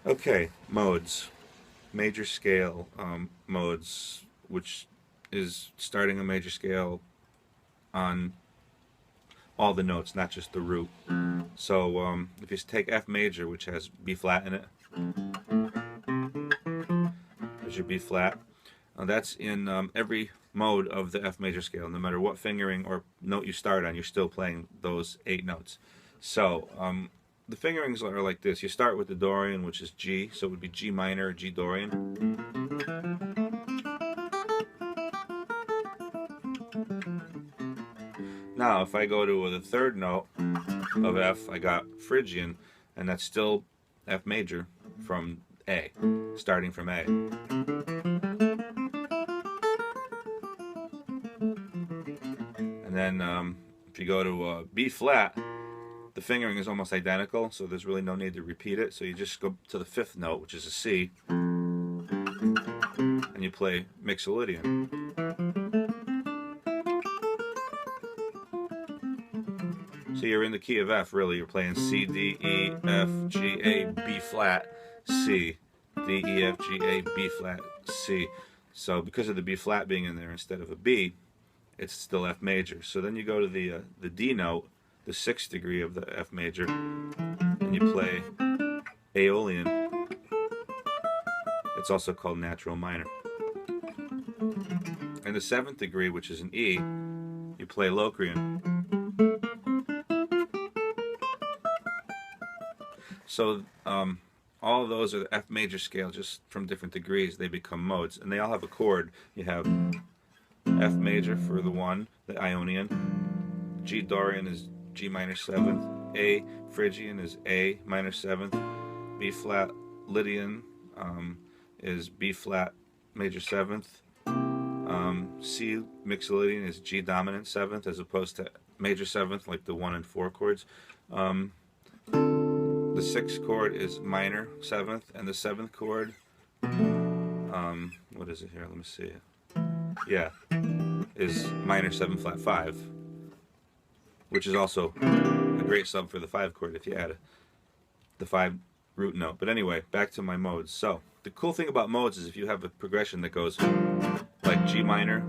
Okay, modes. Major scale modes, which is starting a major scale on all the notes, not just the root. So if you take F major, which has B flat in it, there's your B flat. That's in every mode of the F major scale. No matter what fingering or note you start on, you're still playing those 8 notes. So the fingerings are like this. You start with the Dorian, which is G, so it would be G minor, G Dorian. Now, if I go to the third note of F, I got Phrygian, and that's still F major from A, starting from A. And then if you go to B flat, the fingering is almost identical, so there's really no need to repeat it. So you just go to the 5th note, which is a C, and you play Mixolydian. So you're in the key of F, really. You're playing C, D, E, F, G, A, B flat, C, D, E, F, G, A, B flat, C. So because of the B flat being in there instead of a B, it's still F major. So then you go to the D note, the 6th degree of the F major, and you play Aeolian. It's also called natural minor. And the 7th degree, which is an E, you play Locrian. So all of those are the F major scale, just from different degrees. They become modes, and they all have a chord. You have F major for the 1, the Ionian. G Dorian is G minor 7th. A Phrygian is A minor 7th. B flat Lydian is B flat major 7th. C Mixolydian is G dominant 7th, as opposed to major 7th, like the 1 and 4 chords. The 6th chord is minor 7th, and the 7th chord, what is it here? Let me see. Yeah, is minor 7 flat 5, which is also a great sub for the 5 chord if you add the 5 root note. But anyway, back to my modes. So the cool thing about modes is if you have a progression that goes like G minor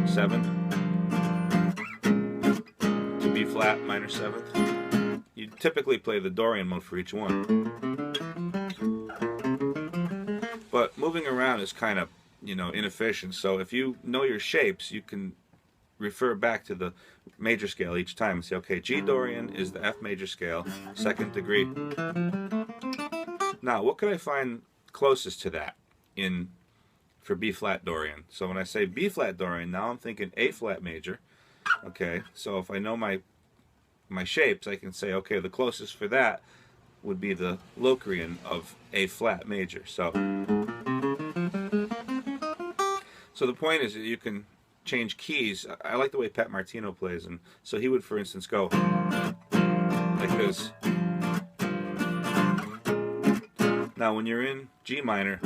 7 to B flat minor 7th, you typically play the Dorian mode for each one. But moving around is kind of, inefficient. So if you know your shapes, you can refer back to the major scale each time and say, okay, G Dorian is the F major scale, 2nd degree. Now, what could I find closest to that for B flat Dorian? So when I say B flat Dorian, now I'm thinking A flat major. Okay, so if I know my shapes, I can say, okay, the closest for that would be the Locrian of A flat major. So the point is that you can change keys. I like the way Pat Martino plays, and so he would, for instance, go like this. Now, when you're in G minor,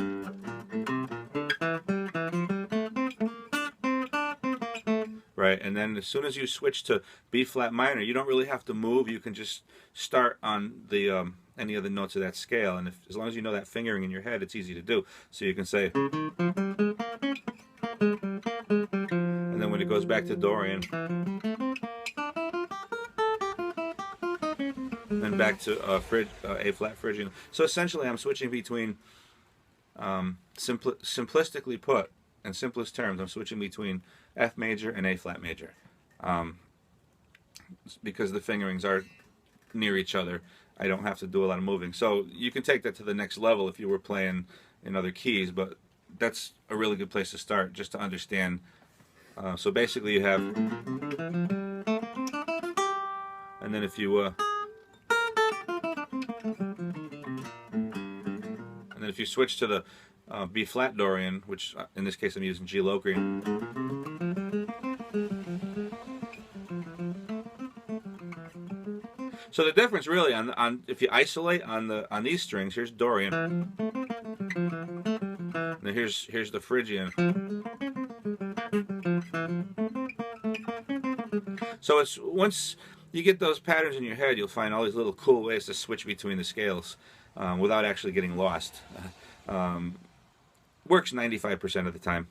right, and then as soon as you switch to B flat minor, you don't really have to move. You can just start on the any of the notes of that scale, and as long as you know that fingering in your head, it's easy to do. So you can say, and then when it goes back to Dorian, and back to A flat Phrygian. So essentially, I'm switching between, simplistically put, in simplest terms, I'm switching between F major and A flat major, because the fingerings are near each other. I don't have to do a lot of moving. So you can take that to the next level if you were playing in other keys, but that's a really good place to start, just to understand. So basically you have, and then if you switch to the B flat Dorian, which in this case I'm using G Locrian, so the difference really on if you isolate on these strings, here's Dorian, and then here's the Phrygian. So it's once you get those patterns in your head, you'll find all these little cool ways to switch between the scales. without actually getting lost. Works 95% of the time.